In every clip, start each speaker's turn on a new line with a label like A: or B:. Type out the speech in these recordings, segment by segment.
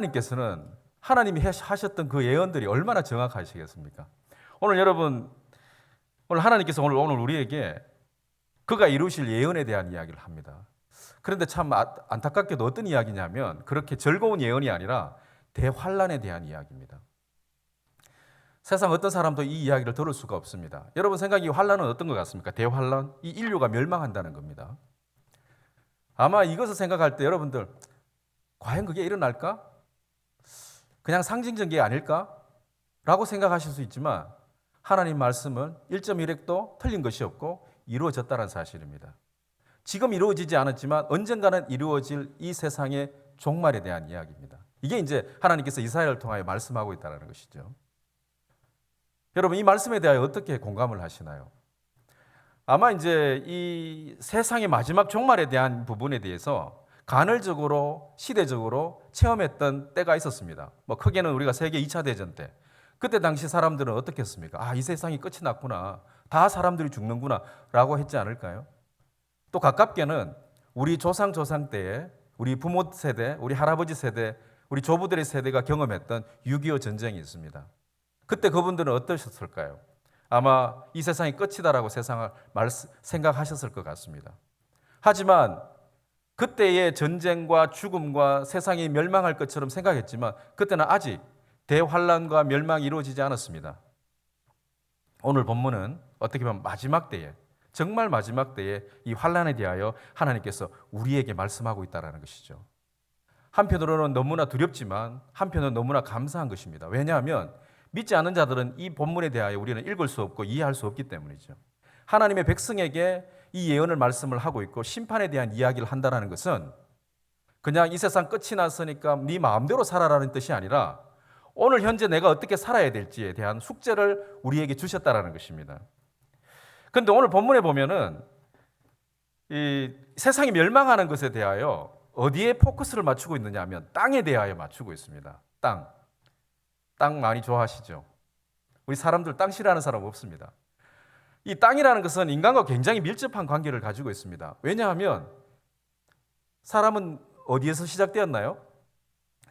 A: 하나님께서는 하나님이 하셨던 그 예언들이 얼마나 정확하시겠습니까? 오늘 여러분, 오늘 하나님께서 오늘 우리에게 그가 이루실 예언에 대한 이야기를 합니다. 그런데 참 안타깝게도 어떤 이야기냐면 그렇게 즐거운 예언이 아니라 대환란에 대한 이야기입니다. 세상 어떤 사람도 이 이야기를 들을 수가 없습니다. 여러분 생각이 환란은 어떤 것 같습니까? 대환란? 이 인류가 멸망한다는 겁니다. 아마 이것을 생각할 때 여러분들 과연 그게 일어날까? 그냥 상징적인 게 아닐까? 라고 생각하실 수 있지만 하나님 말씀은 1.1획도 틀린 것이 없고 이루어졌다는 사실입니다. 지금 이루어지지 않았지만 언젠가는 이루어질 이 세상의 종말에 대한 이야기입니다. 이게 이제 하나님께서 이사야를 통하여 말씀하고 있다는 것이죠. 여러분 이 말씀에 대하여 어떻게 공감을 하시나요? 아마 이제 이 세상의 마지막 종말에 대한 부분에 대해서 간헐적으로 시대적으로 체험했던 때가 있었습니다. 뭐 크게는 우리가 세계 2차 대전 때 그때 당시 사람들은 어떻게 했습니까? 아, 이 세상이 끝이 났구나. 다 사람들이 죽는구나 라고 했지 않을까요? 또 가깝게는 우리 조상 때에 우리 부모 세대, 우리 할아버지 세대, 우리 조부들의 세대가 경험했던 6.25 전쟁이 있습니다. 그때 그분들은 어떠셨을까요? 아마 이 세상이 끝이다라고 세상을 생각하셨을 것 같습니다. 하지만 그때의 전쟁과 죽음과 세상이 멸망할 것처럼 생각했지만 그때는 아직 대환란과 멸망이 이루어지지 않았습니다. 오늘 본문은 어떻게 보면 마지막 때에 정말 마지막 때에 이 환란에 대하여 하나님께서 우리에게 말씀하고 있다는 것이죠. 한편으로는 너무나 두렵지만 한편으로는 너무나 감사한 것입니다. 왜냐하면 믿지 않는 자들은 이 본문에 대하여 우리는 읽을 수 없고 이해할 수 없기 때문이죠. 하나님의 백성에게 이 예언을 말씀을 하고 있고 심판에 대한 이야기를 한다는 것은 그냥 이 세상 끝이 났으니까 네 마음대로 살아라는 뜻이 아니라 오늘 현재 내가 어떻게 살아야 될지에 대한 숙제를 우리에게 주셨다는 것입니다. 그런데 오늘 본문에 보면은 이 세상이 멸망하는 것에 대하여 어디에 포커스를 맞추고 있느냐 하면 땅에 대하여 맞추고 있습니다. 땅 많이 좋아하시죠? 우리 사람들 땅 싫어하는 사람 없습니다. 이 땅이라는 것은 인간과 굉장히 밀접한 관계를 가지고 있습니다. 왜냐하면 사람은 어디에서 시작되었나요?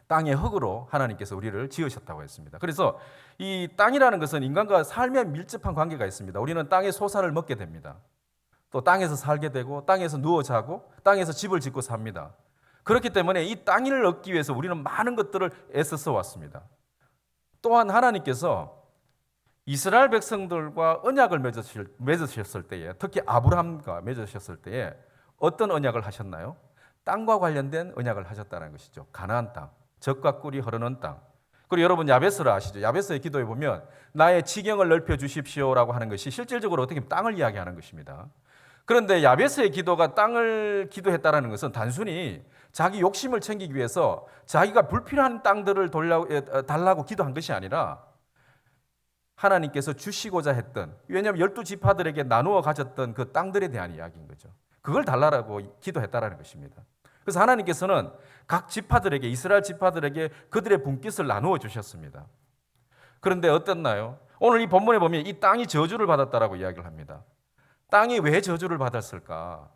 A: 땅의 흙으로 하나님께서 우리를 지으셨다고 했습니다. 그래서 이 땅이라는 것은 인간과 삶에 밀접한 관계가 있습니다. 우리는 땅의 소산을 먹게 됩니다. 또 땅에서 살게 되고 땅에서 누워 자고 땅에서 집을 짓고 삽니다. 그렇기 때문에 이 땅을 얻기 위해서 우리는 많은 것들을 애써서 왔습니다. 또한 하나님께서 이스라엘 백성들과 언약을 맺으셨을 때에 특히 아브라함과 맺으셨을 때에 어떤 언약을 하셨나요? 땅과 관련된 언약을 하셨다는 것이죠. 가나안 땅, 젖과 꿀이 흐르는 땅. 그리고 여러분 야베스를 아시죠? 야베스의 기도에 보면 나의 지경을 넓혀 주십시오라고 하는 것이 실질적으로 어떻게 보면 땅을 이야기하는 것입니다. 그런데 야베스의 기도가 땅을 기도했다는 것은 단순히 자기 욕심을 챙기기 위해서 자기가 불필요한 땅들을 달라고 기도한 것이 아니라 하나님께서 주시고자 했던, 왜냐하면 12지파들에게 나누어 가졌던 그 땅들에 대한 이야기인 거죠. 그걸 달라고 기도했다는 것입니다. 그래서 하나님께서는 각 지파들에게, 이스라엘 지파들에게 그들의 분깃을 나누어 주셨습니다. 그런데 어땠나요? 오늘 이 본문에 보면 이 땅이 저주를 받았다라고 이야기를 합니다. 땅이 왜 저주를 받았을까?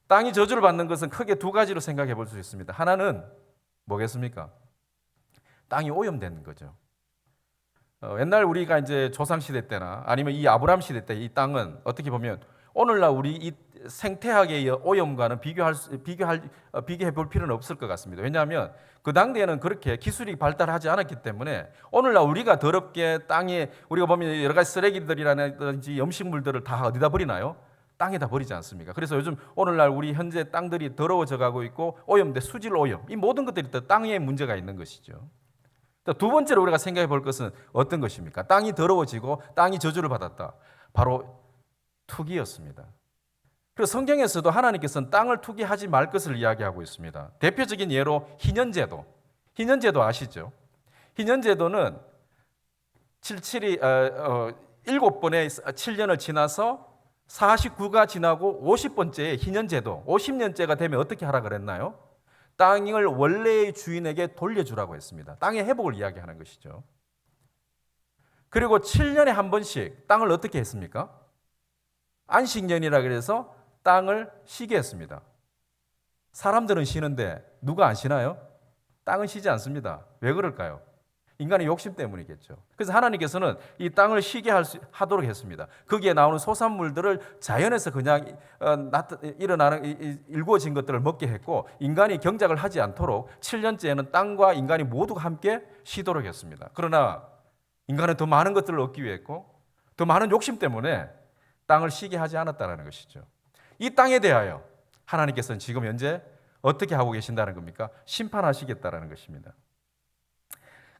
A: 땅이 저주를 받는 것은 크게 두 가지로 생각해 볼 수 있습니다. 하나는 뭐겠습니까? 땅이 오염된 거죠. 옛날 우리가 이제 조상시대 때나 아니면 이 아브라함 시대 때 이 땅은 어떻게 보면 오늘날 우리 이 생태학의 오염과는 비교해 볼 필요는 없을 것 같습니다. 왜냐하면 그 당대에는 그렇게 기술이 발달하지 않았기 때문에 오늘날 우리가 더럽게 땅에 우리가 보면 여러 가지 쓰레기들이라든지 음식물들을 다 어디다 버리나요? 땅에다 버리지 않습니까? 그래서 요즘 오늘날 우리 현재 땅들이 더러워져 가고 있고 오염돼 수질 오염 이 모든 것들이 다 땅에 문제가 있는 것이죠. 두 번째로 우리가 생각해 볼 것은 어떤 것입니까? 땅이 더러워지고 땅이 저주를 받았다. 바로 투기였습니다. 그래서 성경에서도 하나님께서는 땅을 투기하지 말 것을 이야기하고 있습니다. 대표적인 예로 희년제도. 희년제도 아시죠? 희년제도는 7번의 7년을 지나서 49가 지나고 50번째의 희년제도, 50년째가 되면 어떻게 하라 그랬나요? 땅을 원래의 주인에게 돌려주라고 했습니다. 땅의 회복을 이야기하는 것이죠. 그리고 7년에 한 번씩 땅을 어떻게 했습니까? 안식년이라 그래서 땅을 쉬게 했습니다. 사람들은 쉬는데 누가 안 쉬나요? 땅은 쉬지 않습니다. 왜 그럴까요? 인간의 욕심 때문이겠죠. 그래서 하나님께서는 이 땅을 쉬게 하도록 했습니다. 거기에 나오는 소산물들을 자연에서 그냥 일구어진 것들을 먹게 했고, 인간이 경작을 하지 않도록 7년째에는 땅과 인간이 모두가 함께 쉬도록 했습니다. 그러나 인간은 더 많은 것들을 얻기 위해 했고, 더 많은 욕심 때문에 땅을 쉬게 하지 않았다는 것이죠. 이 땅에 대하여 하나님께서는 지금 현재 어떻게 하고 계신다는 겁니까? 심판하시겠다라는 것입니다.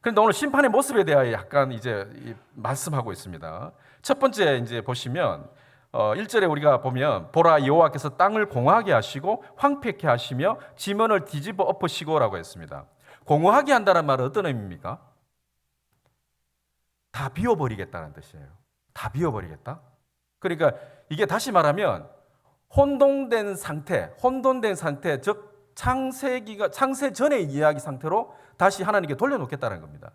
A: 그런데 오늘 심판의 모습에 대하여 약간 이제 말씀하고 있습니다. 첫 번째 이제 보시면 1절에 우리가 보면 보라 여호와께서 땅을 공허하게 하시고 황폐케 하시며 지면을 뒤집어 엎으시고라고 했습니다. 공허하게 한다는 말은 어떤 의미입니까? 다 비워버리겠다는 뜻이에요. 다 비워버리겠다. 그러니까 이게 다시 말하면 혼돈된 상태, 즉 창세 전의 이야기 상태로 다시 하나님께 돌려놓겠다는 겁니다.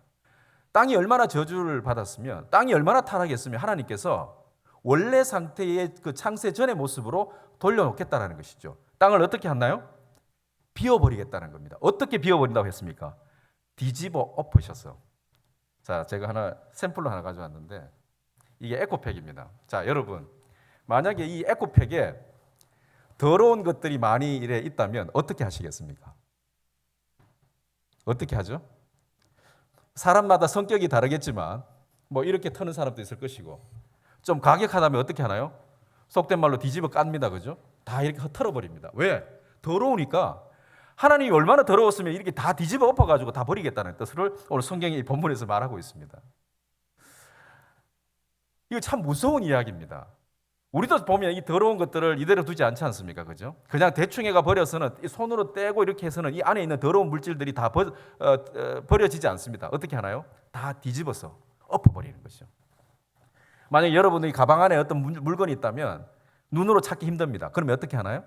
A: 땅이 얼마나 저주를 받았으면, 땅이 얼마나 타락했으면 하나님께서 원래 상태의 그 창세 전의 모습으로 돌려놓겠다는 것이죠. 땅을 어떻게 하나요? 비워버리겠다는 겁니다. 어떻게 비워버린다고 했습니까? 뒤집어 엎으셔서. 자, 제가 하나 샘플로 하나 가져왔는데 이게 에코백입니다. 자, 여러분, 만약에 이 에코백에 더러운 것들이 많이 있다면 어떻게 하시겠습니까? 어떻게 하죠? 사람마다 성격이 다르겠지만 뭐 이렇게 터는 사람도 있을 것이고, 좀 가격하다면 어떻게 하나요? 속된 말로 뒤집어 깝니다. 그죠? 다 이렇게 털어버립니다. 왜? 더러우니까. 하나님이 얼마나 더러웠으면 이렇게 다 뒤집어 엎어가지고 다 버리겠다는 뜻을 오늘 성경의 이 본문에서 말하고 있습니다. 이거 참 무서운 이야기입니다. 우리도 보면 이 더러운 것들을 이대로 두지 않지 않습니까? 그죠? 그냥 대충 해가 버려서는 손으로 떼고 이렇게 해서는 이 안에 있는 더러운 물질들이 다 버려지지 않습니다. 어떻게 하나요? 다 뒤집어서 엎어버리는 것이죠. 만약에 여러분이 가방 안에 어떤 물건이 있다면 눈으로 찾기 힘듭니다. 그러면 어떻게 하나요?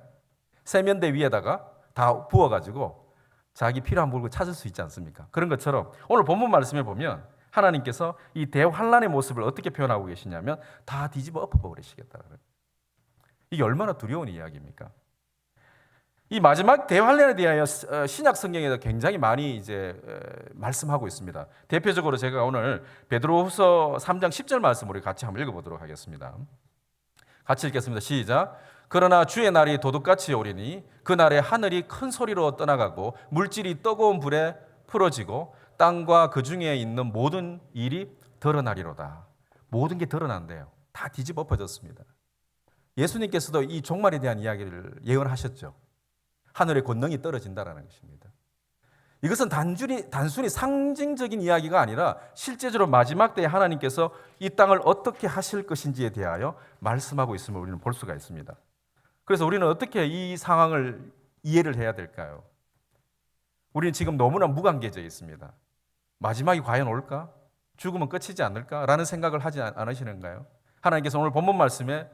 A: 세면대 위에다가 다 부어가지고 자기 필요한 물건 찾을 수 있지 않습니까? 그런 것처럼 오늘 본문 말씀에 보면 하나님께서 이 대환란의 모습을 어떻게 표현하고 계시냐면 다 뒤집어 엎어버리시겠다는 거예요. 이게 얼마나 두려운 이야기입니까? 이 마지막 대환란에 대하여 신약 성경에서 굉장히 많이 이제 말씀하고 있습니다. 대표적으로 제가 오늘 베드로후서 3장 10절 말씀 우리 같이 한번 읽어보도록 하겠습니다. 같이 읽겠습니다. 시작. 그러나 주의 날이 도둑같이 오리니 그날에 하늘이 큰 소리로 떠나가고 물질이 뜨거운 불에 풀어지고 땅과 그 중에 있는 모든 일이 드러나리로다. 모든 게 드러난대요. 다 뒤집어 엎어졌습니다. 예수님께서도 이 종말에 대한 이야기를 예언하셨죠. 하늘의 권능이 떨어진다라는 것입니다. 이것은 단순히 상징적인 이야기가 아니라 실제적으로 마지막 때에 하나님께서 이 땅을 어떻게 하실 것인지에 대하여 말씀하고 있음을 우리는 볼 수가 있습니다. 그래서 우리는 어떻게 이 상황을 이해를 해야 될까요? 우리는 지금 너무나 무관계되어 있습니다. 마지막이 과연 올까? 죽으면 끝이지 않을까? 라는 생각을 하지 않으시는가요? 하나님께서 오늘 본문 말씀에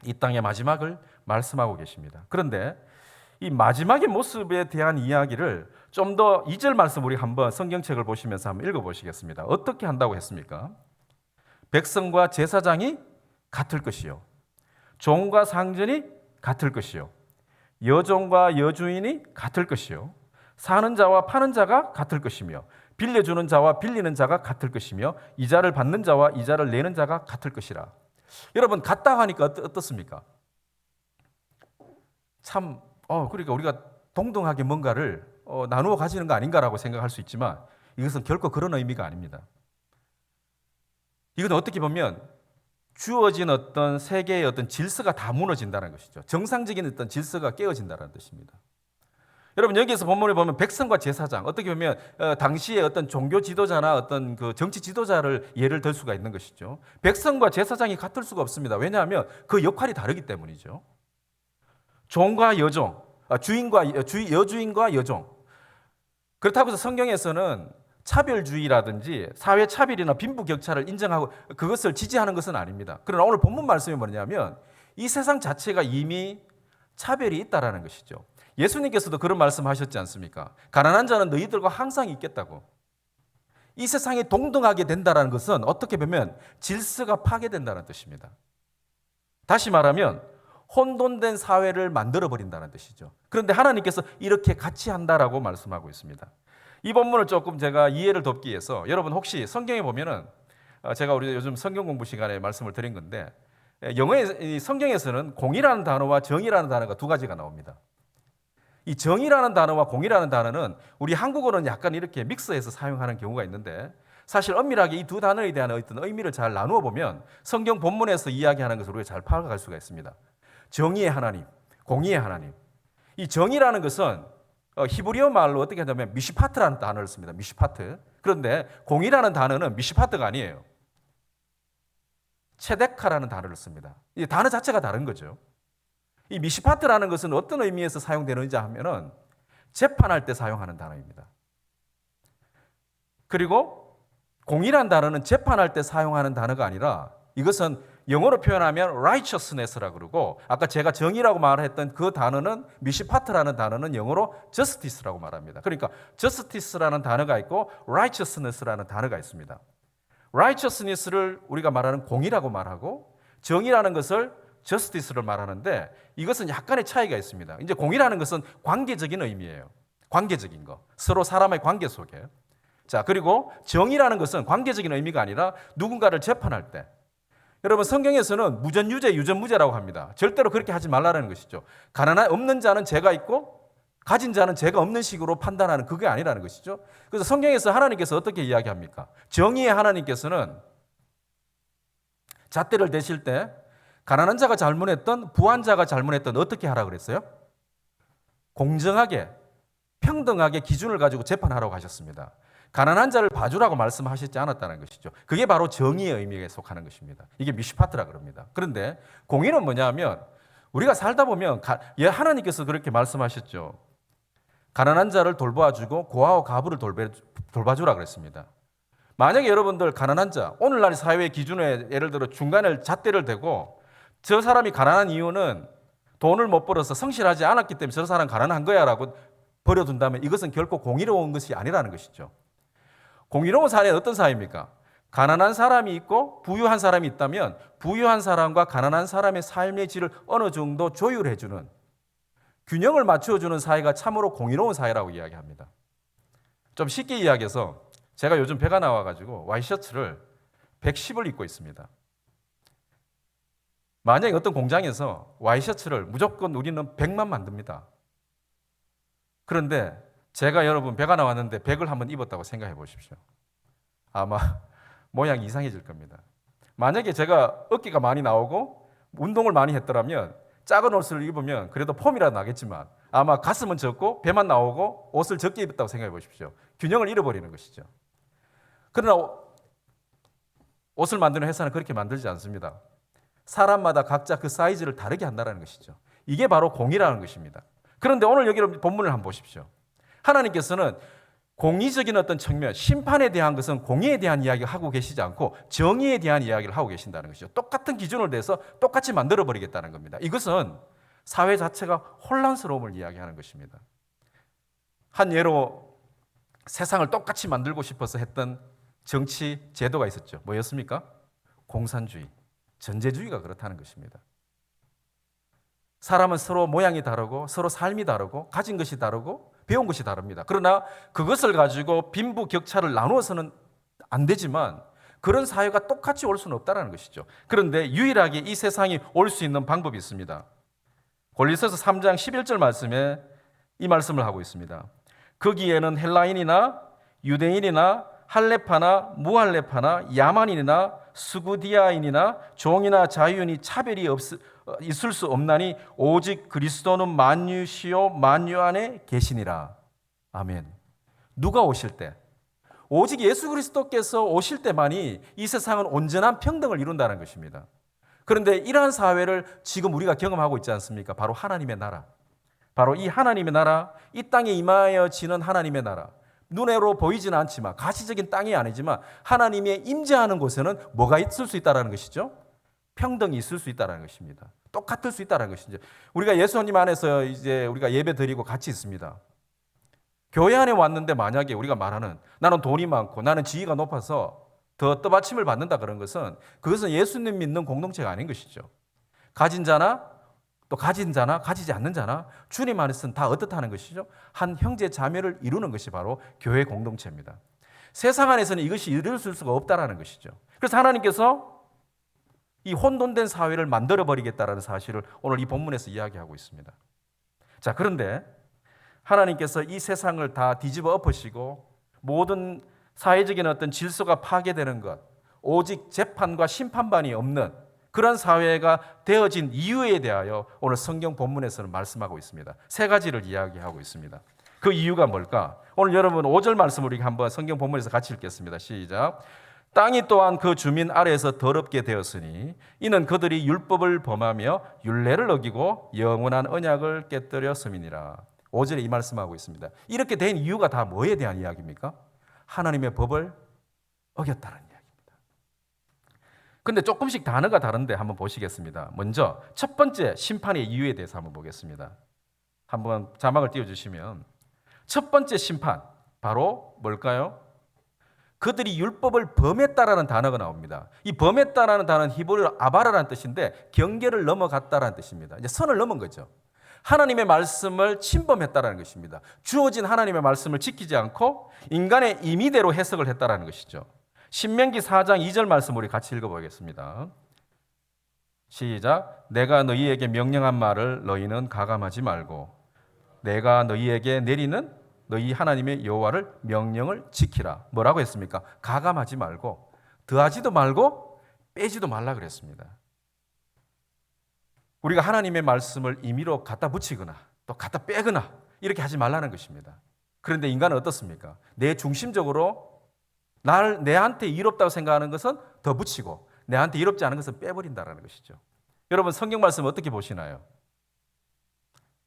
A: 이 땅의 마지막을 말씀하고 계십니다. 그런데 이 마지막의 모습에 대한 이야기를 좀 더 2절 말씀 우리 한번 성경책을 보시면서 한번 읽어보시겠습니다. 어떻게 한다고 했습니까? 백성과 제사장이 같을 것이요, 종과 상전이 같을 것이요, 여종과 여주인이 같을 것이요, 사는 자와 파는 자가 같을 것이며 빌려주는 자와 빌리는 자가 같을 것이며 이자를 받는 자와 이자를 내는 자가 같을 것이라. 여러분, 같다 하니까 어떻습니까? 참 그러니까 우리가 동등하게 뭔가를 나누어 가지는 거 아닌가라고 생각할 수 있지만 이것은 결코 그런 의미가 아닙니다. 이건 어떻게 보면 주어진 어떤 세계의 어떤 질서가 다 무너진다는 것이죠. 정상적인 어떤 질서가 깨어진다는 뜻입니다. 여러분, 여기에서 본문에 보면 백성과 제사장, 어떻게 보면 당시에 어떤 종교 지도자나 어떤 그 정치 지도자를 예를 들 수가 있는 것이죠. 백성과 제사장이 같을 수가 없습니다. 왜냐하면 그 역할이 다르기 때문이죠. 종과 여종, 여주인과 여종. 그렇다고 해서 성경에서는 차별주의라든지 사회 차별이나 빈부격차를 인정하고 그것을 지지하는 것은 아닙니다. 그러나 오늘 본문 말씀이 뭐냐면 이 세상 자체가 이미 차별이 있다라는 것이죠. 예수님께서도 그런 말씀하셨지 않습니까? 가난한 자는 너희들과 항상 있겠다고. 이 세상이 동등하게 된다는 것은 어떻게 보면 질서가 파괴된다는 뜻입니다. 다시 말하면 혼돈된 사회를 만들어버린다는 뜻이죠. 그런데 하나님께서 이렇게 같이 한다라고 말씀하고 있습니다. 이 본문을 조금 제가 이해를 돕기 위해서 여러분 혹시 성경에 보면은 제가 우리 요즘 성경 공부 시간에 말씀을 드린 건데 영어의 성경에서는 공이라는 단어와 정이라는 단어가 두 가지가 나옵니다. 이 정이라는 단어와 공이라는 단어는 우리 한국어는 약간 이렇게 믹스해서 사용하는 경우가 있는데 사실 엄밀하게 이 두 단어에 대한 어떤 의미를 잘 나누어 보면 성경 본문에서 이야기하는 것을 우리가 잘 파악할 수가 있습니다. 정의의 하나님, 공의의 하나님. 이 정의라는 것은 히브리어 말로 어떻게 한다면 미시파트라는 단어를 씁니다. 미시파트. 그런데 공의라는 단어는 미시파트가 아니에요. 체데카라는 단어를 씁니다. 이 단어 자체가 다른 거죠. 이 미시파트라는 것은 어떤 의미에서 사용되는지 하면은 재판할 때 사용하는 단어입니다. 그리고 공의란 단어는 재판할 때 사용하는 단어가 아니라 이것은 영어로 표현하면 righteousness라고 그러고 아까 제가 정의라고 말했던 그 단어는 미시파트라는 단어는 영어로 justice라고 말합니다. 그러니까 justice라는 단어가 있고 righteousness라는 단어가 있습니다. righteousness를 우리가 말하는 공의라고 말하고 정의라는 것을 justice를 말하는데 이것은 약간의 차이가 있습니다. 이제 공의라는 것은 관계적인 의미예요. 관계적인 거. 서로 사람의 관계 속에. 자, 그리고 정의라는 것은 관계적인 의미가 아니라 누군가를 재판할 때. 여러분 성경에서는 무전유죄, 유전무죄라고 합니다. 절대로 그렇게 하지 말라는 것이죠. 가난한 없는 자는 죄가 있고 가진 자는 죄가 없는 식으로 판단하는 그게 아니라는 것이죠. 그래서 성경에서 하나님께서 어떻게 이야기합니까? 정의의 하나님께서는 잣대를 대실 때 가난한 자가 잘못했던 부한 자가 잘못했던 어떻게 하라 그랬어요? 공정하게 평등하게 기준을 가지고 재판하라고 하셨습니다. 가난한 자를 봐주라고 말씀하셨지 않았다는 것이죠. 그게 바로 정의의 의미에 속하는 것입니다. 이게 미시파트라 그럽니다. 그런데 공의는 뭐냐면 우리가 살다 보면 하나님께서 그렇게 말씀하셨죠. 가난한 자를 돌봐주고 고아와 과부를 돌봐주라 그랬습니다. 만약에 여러분들 가난한 자, 오늘날 사회의 기준에 예를 들어 중간에 잣대를 대고 저 사람이 가난한 이유는 돈을 못 벌어서 성실하지 않았기 때문에 저 사람 가난한 거야 라고 버려둔다면 이것은 결코 공의로운 것이 아니라는 것이죠. 공의로운 사회는 어떤 사회입니까? 가난한 사람이 있고 부유한 사람이 있다면 부유한 사람과 가난한 사람의 삶의 질을 어느 정도 조율해주는 균형을 맞춰주는 사회가 참으로 공의로운 사회라고 이야기합니다. 좀 쉽게 이야기해서 제가 요즘 배가 나와가지고 와이셔츠를 110을 입고 있습니다. 만약에 어떤 공장에서 와이셔츠를 무조건 우리는 100만 만듭니다. 그런데 제가 여러분 배가 나왔는데 100을 한번 입었다고 생각해 보십시오. 아마 모양이 이상해질 겁니다. 만약에 제가 어깨가 많이 나오고 운동을 많이 했더라면 작은 옷을 입으면 그래도 폼이라도 나겠지만 아마 가슴은 적고 배만 나오고 옷을 적게 입었다고 생각해 보십시오. 균형을 잃어버리는 것이죠. 그러나 옷을 만드는 회사는 그렇게 만들지 않습니다. 사람마다 각자 그 사이즈를 다르게 한다는 것이죠. 이게 바로 공의라는 것입니다. 그런데 오늘 여기 본문을 한번 보십시오. 하나님께서는 공의적인 어떤 측면, 심판에 대한 것은 공의에 대한 이야기를 하고 계시지 않고 정의에 대한 이야기를 하고 계신다는 것이죠. 똑같은 기준을 내서 똑같이 만들어버리겠다는 겁니다. 이것은 사회 자체가 혼란스러움을 이야기하는 것입니다. 한 예로 세상을 똑같이 만들고 싶어서 했던 정치 제도가 있었죠. 뭐였습니까? 공산주의, 전제주의가 그렇다는 것입니다. 사람은 서로 모양이 다르고 서로 삶이 다르고 가진 것이 다르고 배운 것이 다릅니다. 그러나 그것을 가지고 빈부격차를 나누어서는 안 되지만 그런 사회가 똑같이 올 수는 없다는 것이죠. 그런데 유일하게 이 세상이 올 수 있는 방법이 있습니다. 골로새서 3장 11절 말씀에 이 말씀을 하고 있습니다. 거기에는 헬라인이나 유대인이나 할레파나 무할레파나 야만인이나 스구디아인이나 종이나 자유인이 차별이 있을 수 없나니 오직 그리스도는 만유시요 만유 안에 계시니라. 아멘. 누가 오실 때? 오직 예수 그리스도께서 오실 때만이 이 세상은 온전한 평등을 이룬다는 것입니다. 그런데 이러한 사회를 지금 우리가 경험하고 있지 않습니까? 바로 하나님의 나라. 바로 이 하나님의 나라, 이 땅에 임하여지는 하나님의 나라. 눈으로 보이지는 않지만 가시적인 땅이 아니지만 하나님의 임재하는 곳에는 뭐가 있을 수 있다는 것이죠? 평등이 있을 수 있다는 것입니다. 똑같을 수 있다는 것이죠. 우리가 예수님 안에서 이제 우리가 예배 드리고 같이 있습니다. 교회 안에 왔는데 만약에 우리가 말하는 나는 돈이 많고 나는 지위가 높아서 더 떠받침을 받는다 그런 것은 그것은 예수님 믿는 공동체가 아닌 것이죠. 가진 자나 또 가진 자나 가지지 않는 자나 주님 안에서는 다 어떻다는 것이죠? 한 형제 자매를 이루는 것이 바로 교회 공동체입니다. 세상 안에서는 이것이 이루어질 수가 없다라는 것이죠. 그래서 하나님께서 이 혼돈된 사회를 만들어 버리겠다라는 사실을 오늘 이 본문에서 이야기하고 있습니다. 자, 그런데 하나님께서 이 세상을 다 뒤집어 엎으시고 모든 사회적인 어떤 질서가 파괴되는 것, 오직 재판과 심판반이 없는 그런 사회가 되어진 이유에 대하여 오늘 성경 본문에서는 말씀하고 있습니다. 세 가지를 이야기하고 있습니다. 그 이유가 뭘까? 오늘 여러분 5절 말씀을 우리가 한번 성경 본문에서 같이 읽겠습니다. 시작. 땅이 또한 그 주민 아래에서 더럽게 되었으니 이는 그들이 율법을 범하며 율례를 어기고 영원한 언약을 깨뜨렸음이니라. 5절에 이 말씀하고 있습니다. 이렇게 된 이유가 다 뭐에 대한 이야기입니까? 하나님의 법을 어겼다는 이야기입니다. 근데 조금씩 단어가 다른데 한번 보시겠습니다. 먼저 첫 번째 심판의 이유에 대해서 한번 보겠습니다. 한번 자막을 띄워주시면 첫 번째 심판 바로 뭘까요? 그들이 율법을 범했다라는 단어가 나옵니다. 이 범했다라는 단어는 히브리어로 아바라라는 뜻인데 경계를 넘어갔다라는 뜻입니다. 이제 선을 넘은 거죠. 하나님의 말씀을 침범했다라는 것입니다. 주어진 하나님의 말씀을 지키지 않고 인간의 임의대로 해석을 했다라는 것이죠. 신명기 4장 2절 말씀 우리 같이 읽어보겠습니다. 시작. 내가 너희에게 명령한 말을 너희는 가감하지 말고 내가 너희에게 내리는 너희 하나님의 여호와를 명령을 지키라. 뭐라고 했습니까? 가감하지 말고 더하지도 말고 빼지도 말라 그랬습니다. 우리가 하나님의 말씀을 임의로 갖다 붙이거나 또 갖다 빼거나 이렇게 하지 말라는 것입니다. 그런데 인간은 어떻습니까? 내 중심적으로 내한테 이롭다고 생각하는 것은 더 붙이고 내한테 이롭지 않은 것은 빼버린다는 것이죠. 여러분 성경 말씀 어떻게 보시나요?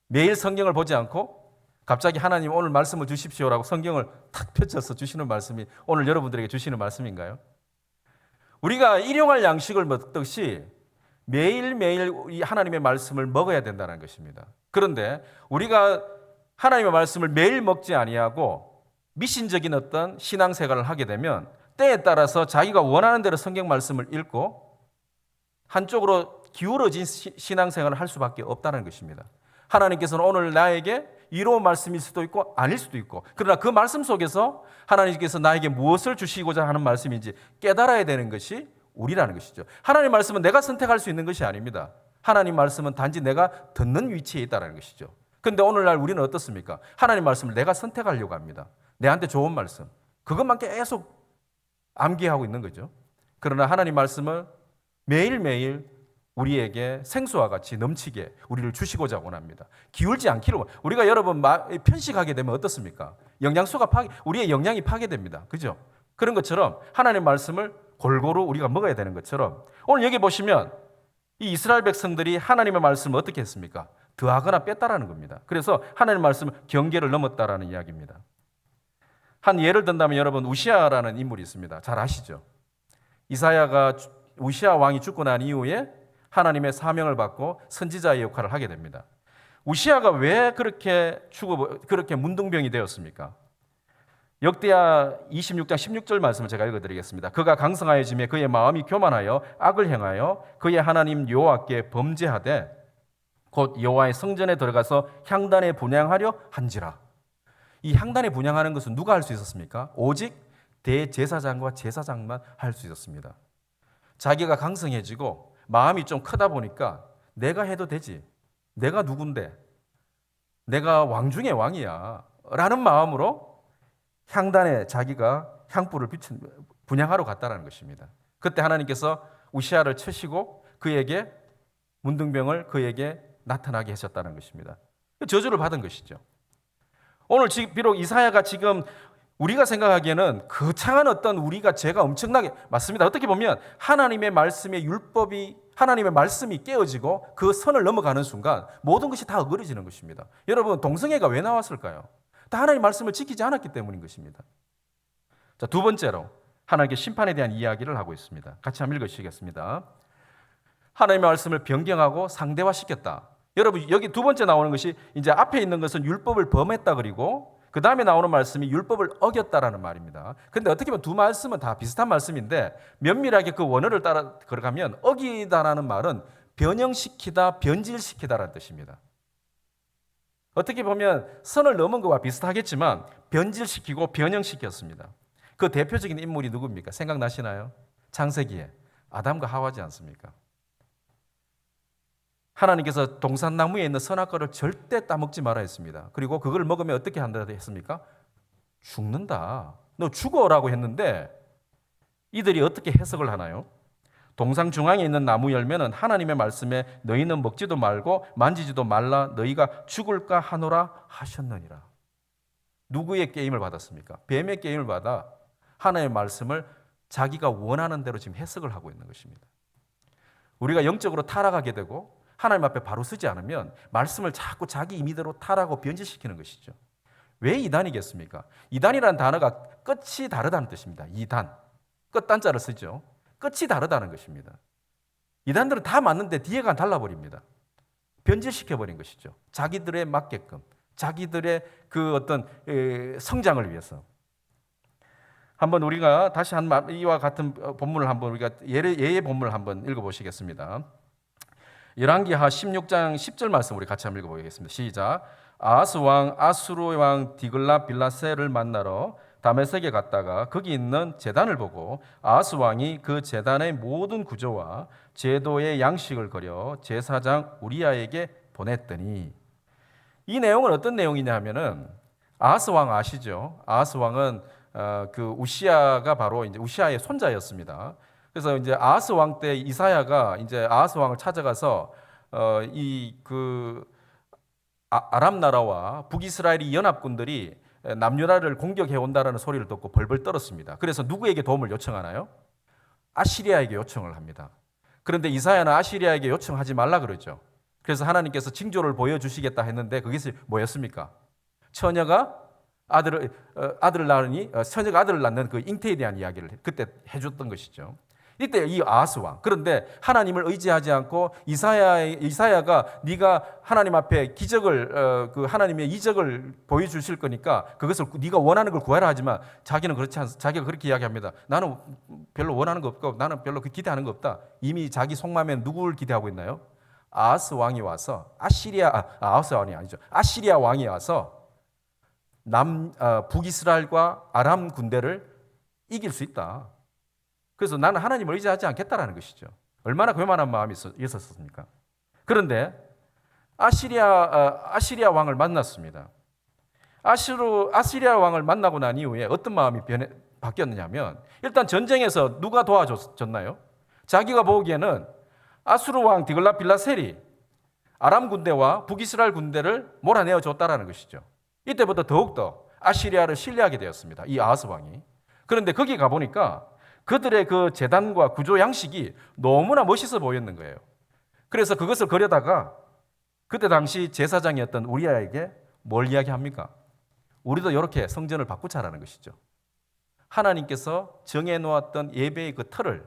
A: 매일 성경을 보지 않고 갑자기 하나님 오늘 말씀을 주십시오라고 성경을 탁 펼쳐서 주시는 말씀이 오늘 여러분들에게 주시는 말씀인가요? 우리가 일용할 양식을 먹듯이 매일매일 이 하나님의 말씀을 먹어야 된다는 것입니다. 그런데 우리가 하나님의 말씀을 매일 먹지 아니하고 미신적인 어떤 신앙생활을 하게 되면 때에 따라서 자기가 원하는 대로 성경 말씀을 읽고 한쪽으로 기울어진 신앙생활을 할 수밖에 없다는 것입니다. 하나님께서는 오늘 나에게 이로운 말씀일 수도 있고 아닐 수도 있고 그러나 그 말씀 속에서 하나님께서 나에게 무엇을 주시고자 하는 말씀인지 깨달아야 되는 것이 우리라는 것이죠. 하나님 말씀은 내가 선택할 수 있는 것이 아닙니다. 하나님 말씀은 단지 내가 듣는 위치에 있다는 것이죠. 그런데 오늘날 우리는 어떻습니까? 하나님 말씀을 내가 선택하려고 합니다. 내한테 좋은 말씀 그것만 계속 암기하고 있는 거죠. 그러나 하나님 말씀을 매일매일 우리에게 생수와 같이 넘치게 우리를 주시고자 원합니다. 기울지 않기로. 우리가 여러분 편식하게 되면 어떻습니까? 영양소가 우리의 영양이 파괴됩니다. 그죠? 그런 것처럼 하나님 말씀을 골고루 우리가 먹어야 되는 것처럼 오늘 여기 보시면 이 이스라엘 백성들이 하나님의 말씀을 어떻게 했습니까? 더하거나 뺐다라는 겁니다. 그래서 하나님의 말씀을 경계를 넘었다라는 이야기입니다. 한 예를 든다면 여러분 우시아라는 인물이 있습니다. 잘 아시죠? 우시아 왕이 죽고 난 이후에 하나님의 사명을 받고 선지자의 역할을 하게 됩니다. 우시아가 왜 그렇게 문둥병이 되었습니까? 역대하 26장 16절 말씀을 제가 읽어드리겠습니다. 그가 강성하여지며 그의 마음이 교만하여 악을 행하여 그의 하나님 여호와께 범죄하되 곧 여호와의 성전에 들어가서 향단에 분향하려 한지라. 이 향단에 분향하는 것은 누가 할 수 있었습니까? 오직 대제사장과 제사장만 할 수 있었습니다. 자기가 강성해지고 마음이 좀 크다 보니까 내가 해도 되지. 내가 누군데? 내가 왕 중에 왕이야. 라는 마음으로 향단에 자기가 향불을 분향하러 갔다는 것입니다. 그때 하나님께서 우시아를 치시고 그에게 문둥병을 그에게 나타나게 하셨다는 것입니다. 저주를 받은 것이죠. 오늘 비록 이사야가 지금 우리가 생각하기에는 거창한 어떤 우리가 죄가 엄청나게 맞습니다. 어떻게 보면 하나님의 말씀의 율법이 하나님의 말씀이 깨어지고 그 선을 넘어가는 순간 모든 것이 다 어그러지는 것입니다. 여러분 동성애가 왜 나왔을까요? 다 하나님의 말씀을 지키지 않았기 때문인 것입니다. 자, 두 번째로 하나님께 심판에 대한 이야기를 하고 있습니다. 같이 한번 읽으시겠습니다. 하나님의 말씀을 변경하고 상대화시켰다. 여러분 여기 두 번째 나오는 것이 이제 앞에 있는 것은 율법을 범했다 그리고 그 다음에 나오는 말씀이 율법을 어겼다라는 말입니다. 그런데 어떻게 보면 두 말씀은 다 비슷한 말씀인데 면밀하게 그 원어를 따라 걸어가면 어기다라는 말은 변형시키다, 변질시키다라는 뜻입니다. 어떻게 보면 선을 넘은 것과 비슷하겠지만 변질시키고 변형시켰습니다. 그 대표적인 인물이 누굽니까? 생각나시나요? 창세기에 아담과 하와지 않습니까? 하나님께서 동산나무에 있는 선악과를 절대 따먹지 말아 했습니다. 그리고 그걸 먹으면 어떻게 한다 했습니까? 죽는다. 너 죽어라고 했는데 이들이 어떻게 해석을 하나요? 동상 중앙에 있는 나무 열매는 하나님의 말씀에 너희는 먹지도 말고 만지지도 말라 너희가 죽을까 하노라 하셨느니라. 누구의 게임을 받았습니까? 뱀의 게임을 받아 하나님의 말씀을 자기가 원하는 대로 지금 해석을 하고 있는 것입니다. 우리가 영적으로 타락하게 되고 하나님 앞에 바로 서지 않으면 말씀을 자꾸 자기 임의대로 타락하고 변질시키는 것이죠. 왜 이단이겠습니까? 이단이라는 단어가 끝이 다르다는 뜻입니다. 이단. 끝 단자를 쓰죠. 끝이 다르다는 것입니다. 이단들은 다 맞는데 뒤에가 달라버립니다. 변질시켜버린 것이죠. 자기들에 맞게끔, 자기들의 그 어떤 성장을 위해서. 한번 우리가 다시 이와 같은 본문을 한번 우리가 예의 본문을 한번 읽어보시겠습니다. 열왕기하 16장 10절 말씀 우리 같이 한번 읽어보겠습니다. 시작. 아하스 왕 아수르 왕 디글라 빌라셀을 만나러 다메섹에 갔다가 거기 있는 제단을 보고 아하스 왕이 그 제단의 모든 구조와 제도의 양식을 그려 제사장 우리야에게 보냈더니, 이 내용은 어떤 내용이냐 하면은 아하스 왕 아시죠? 아하스 왕은 그 우시아가 바로 이제 우시아의 손자였습니다. 그래서 이제 아하스 왕 때 이사야가 이제 아하스 왕을 찾아가서 아람 나라와 북이스라엘이 연합군들이 남유다를 공격해 온다라는 소리를 듣고 벌벌 떨었습니다. 그래서 누구에게 도움을 요청하나요? 아시리아에게 요청을 합니다. 그런데 이사야는 아시리아에게 요청하지 말라 그러죠. 그래서 하나님께서 징조를 보여주시겠다 했는데 그것이 뭐였습니까? 처녀가 아들을 낳는 그 잉태에 대한 이야기를 그때 해줬던 것이죠. 이때 이 아하스 왕, 그런데 하나님을 의지하지 않고 이사야가 네가 하나님 앞에 기적을 하나님의 이적을 보여주실 거니까 그것을 네가 원하는 걸 구하라 하지만 자기는 그렇지 않습니다. 자기가 그렇게 이야기합니다. 나는 별로 원하는 거 없고 나는 별로 기대하는 거 없다. 이미 자기 속마음에 누구를 기대하고 있나요? 아하스 왕이 와서 아하스 왕이 아니죠. 아시리아 왕이 와서 북이스라엘과 아람 군대를 이길 수 있다. 그래서 나는 하나님을 의지하지 않겠다라는 것이죠. 얼마나 교만한 마음이 있었습니까? 그런데 아시리아 왕을 만났습니다. 아시리아 왕을 만나고 난 이후에 어떤 마음이 바뀌었느냐면, 일단 전쟁에서 누가 도와줬나요? 자기가 보기에는 아수르 왕 디글라 빌라셀이 아람 군대와 북이스라엘 군대를 몰아내어 줬다라는 것이죠. 이때부터 더욱더 아시리아를 신뢰하게 되었습니다. 이 아하스 왕이. 그런데 거기 가보니까 그들의 그 제단과 구조 양식이 너무나 멋있어 보였는 거예요. 그래서 그것을 그려다가 그때 당시 제사장이었던 우리야에게 뭘 이야기합니까? 우리도 이렇게 성전을 바꾸자라는 것이죠. 하나님께서 정해놓았던 예배의 그 틀을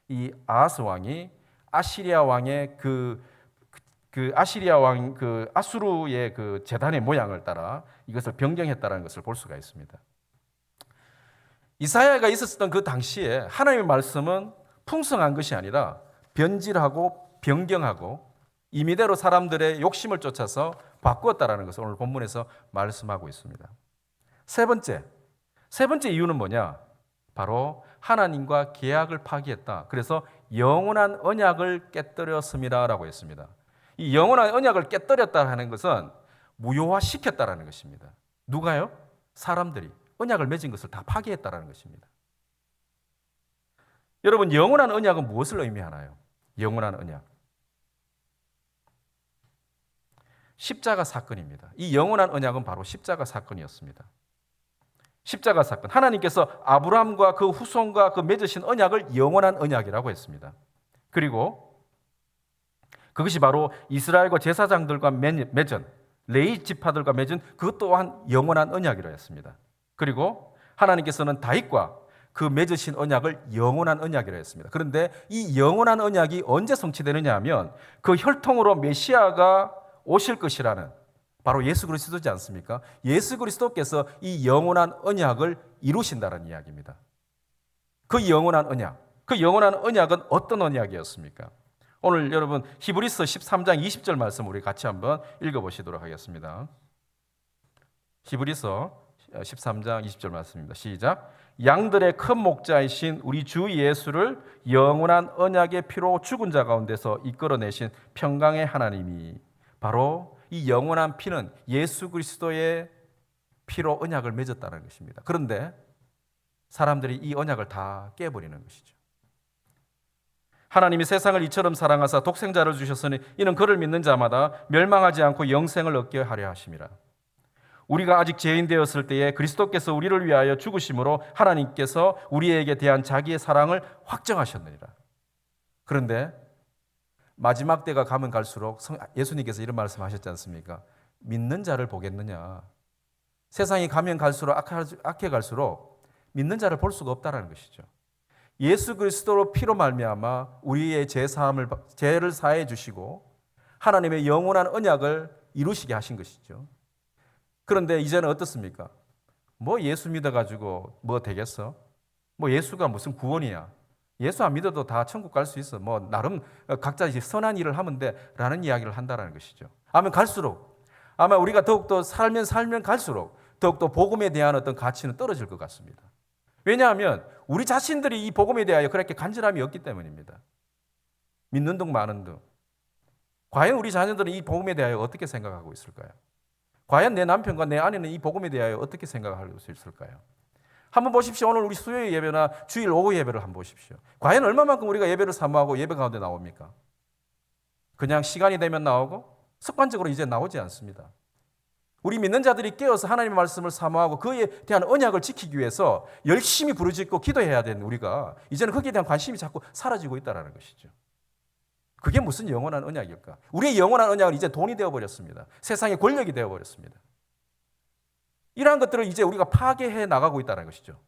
A: 이 아하스 왕이 아시리아 왕의 아수르의 그 제단의 모양을 따라 이것을 변경했다는 것을 볼 수가 있습니다. 이사야가 있었던 그 당시에 하나님의 말씀은 풍성한 것이 아니라 변질하고 변경하고 임의대로 사람들의 욕심을 쫓아서 바꾸었다라는 것을 오늘 본문에서 말씀하고 있습니다. 세 번째 이유는 뭐냐? 바로 하나님과 계약을 파기했다. 그래서 영원한 언약을 깨뜨렸음이라고 했습니다. 이 영원한 언약을 깨뜨렸다는 것은 무효화시켰다라는 것입니다. 누가요? 사람들이 언약을 맺은 것을 다 파기했다라는 것입니다. 여러분, 영원한 언약은 무엇을 의미하나요? 영원한 언약. 십자가 사건입니다. 이 영원한 언약은 바로 십자가 사건이었습니다. 십자가 사건. 하나님께서 아브라함과 그 후손과 그 맺으신 언약을 영원한 언약이라고 했습니다. 그리고 그것이 바로 이스라엘과 제사장들과 맺은 레위 지파들과 맺은 그것 또한 영원한 언약이라 했습니다. 그리고 하나님께서는 다윗과 그 맺으신 언약을 영원한 언약이라 했습니다. 그런데 이 영원한 언약이 언제 성취되느냐 하면 그 혈통으로 메시아가 오실 것이라는 바로 예수 그리스도지 않습니까? 예수 그리스도께서 이 영원한 언약을 이루신다는 이야기입니다. 그 영원한 언약은 어떤 언약이었습니까? 오늘 여러분 히브리서 13장 20절 말씀 우리 같이 한번 읽어보시도록 하겠습니다. 히브리서 13장 20절 말씀입니다. 시작. 양들의 큰 목자이신 우리 주 예수를 영원한 언약의 피로 죽은 자 가운데서 이끌어내신 평강의 하나님이, 바로 이 영원한 피는 예수 그리스도의 피로 언약을 맺었다는 것입니다. 그런데 사람들이 이 언약을 다 깨버리는 것이죠. 하나님이 세상을 이처럼 사랑하사 독생자를 주셨으니 이는 그를 믿는 자마다 멸망하지 않고 영생을 얻게 하려 하심이라. 우리가 아직 죄인 되었을 때에 그리스도께서 우리를 위하여 죽으심으로 하나님께서 우리에게 대한 자기의 사랑을 확정하셨느니라. 그런데 마지막 때가 가면 갈수록 예수님께서 이런 말씀하셨지 않습니까? 믿는 자를 보겠느냐. 세상이 가면 갈수록 악해 갈수록 믿는 자를 볼 수가 없다는 것이죠. 예수 그리스도로 피로 말미암아 우리의 죄를 사해 주시고 하나님의 영원한 언약을 이루시게 하신 것이죠. 그런데 이제는 어떻습니까? 뭐 예수 믿어가지고 뭐 되겠어? 뭐 예수가 무슨 구원이야? 예수 안 믿어도 다 천국 갈 수 있어. 뭐 나름 각자 이제 선한 일을 하면 돼라는 이야기를 한다는 것이죠. 아마 우리가 더욱더 살면 갈수록 더욱더 복음에 대한 어떤 가치는 떨어질 것 같습니다. 왜냐하면 우리 자신들이 이 복음에 대하여 그렇게 간절함이 없기 때문입니다. 믿는 둥 마는 둥. 과연 우리 자녀들은 이 복음에 대하여 어떻게 생각하고 있을까요? 과연 내 남편과 내 아내는 이 복음에 대하여 어떻게 생각할 수 있을까요? 한번 보십시오. 오늘 우리 수요일 예배나 주일 오후 예배를 한번 보십시오. 과연 얼마만큼 우리가 예배를 사모하고 예배 가운데 나옵니까? 그냥 시간이 되면 나오고 습관적으로 이제 나오지 않습니다. 우리 믿는 자들이 깨어서 하나님의 말씀을 사모하고 그에 대한 언약을 지키기 위해서 열심히 부르짖고 기도해야 되는 우리가 이제는 거기에 대한 관심이 자꾸 사라지고 있다는 것이죠. 그게 무슨 영원한 언약일까? 우리의 영원한 언약은 이제 돈이 되어버렸습니다. 세상의 권력이 되어버렸습니다. 이러한 것들을 이제 우리가 파괴해 나가고 있다는 것이죠.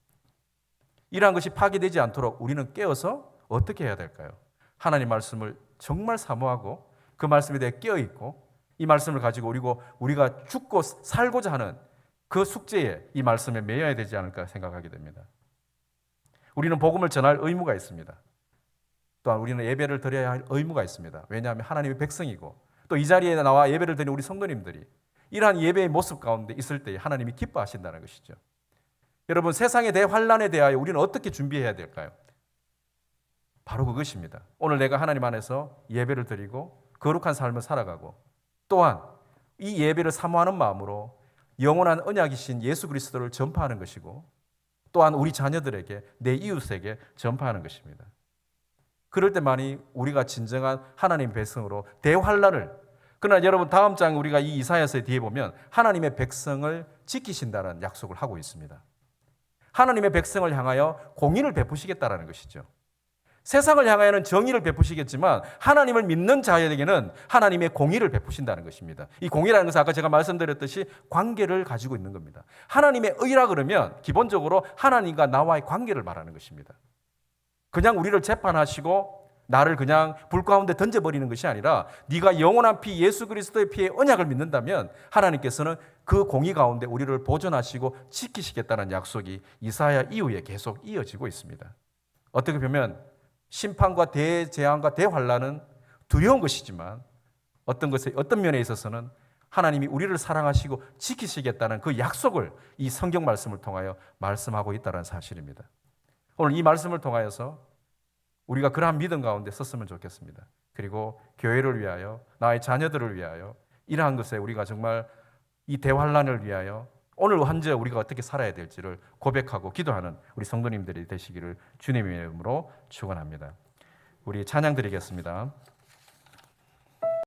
A: 이러한 것이 파괴되지 않도록 우리는 깨어서 어떻게 해야 될까요? 하나님 말씀을 정말 사모하고 그 말씀에 대해 깨어있고 이 말씀을 가지고 우리가 죽고 살고자 하는 그 숙제에 이 말씀에 매여야 되지 않을까 생각하게 됩니다. 우리는 복음을 전할 의무가 있습니다. 또한 우리는 예배를 드려야 할 의무가 있습니다. 왜냐하면 하나님의 백성이고 또 이 자리에 나와 예배를 드리는 우리 성도님들이 이러한 예배의 모습 가운데 있을 때 하나님이 기뻐하신다는 것이죠. 여러분, 세상의 대환란에 대하여 우리는 어떻게 준비해야 될까요? 바로 그것입니다. 오늘 내가 하나님 안에서 예배를 드리고 거룩한 삶을 살아가고 또한 이 예배를 사모하는 마음으로 영원한 언약이신 예수 그리스도를 전파하는 것이고 또한 우리 자녀들에게 내 이웃에게 전파하는 것입니다. 그럴 때만이 우리가 진정한 하나님의 백성으로 대환란을, 그러나 여러분 다음 장 우리가 이 이사야서의 뒤에 보면 하나님의 백성을 지키신다는 약속을 하고 있습니다. 하나님의 백성을 향하여 공의를 베푸시겠다라는 것이죠. 세상을 향하여는 정의를 베푸시겠지만 하나님을 믿는 자에게는 하나님의 공의를 베푸신다는 것입니다. 이 공의라는 것은 아까 제가 말씀드렸듯이 관계를 가지고 있는 겁니다. 하나님의 의라 그러면 기본적으로 하나님과 나와의 관계를 말하는 것입니다. 그냥 우리를 재판하시고 나를 그냥 불 가운데 던져버리는 것이 아니라 네가 영원한 피 예수 그리스도의 피의 언약을 믿는다면 하나님께서는 그 공의 가운데 우리를 보존하시고 지키시겠다는 약속이 이사야 이후에 계속 이어지고 있습니다. 어떻게 보면 심판과 대재앙과 대환란은 두려운 것이지만 어떤 면에 있어서는 하나님이 우리를 사랑하시고 지키시겠다는 그 약속을 이 성경 말씀을 통하여 말씀하고 있다는 사실입니다. 오늘 이 말씀을 통하여서 우리가 그러한 믿음 가운데 섰으면 좋겠습니다. 그리고 교회를 위하여, 나의 자녀들을 위하여, 이러한 것에 우리가 정말 이 대환란을 위하여 오늘 현재 우리가 어떻게 살아야 될지를 고백하고 기도하는 우리 성도님들이 되시기를 주님의 이름으로 축원합니다. 우리 찬양 드리겠습니다.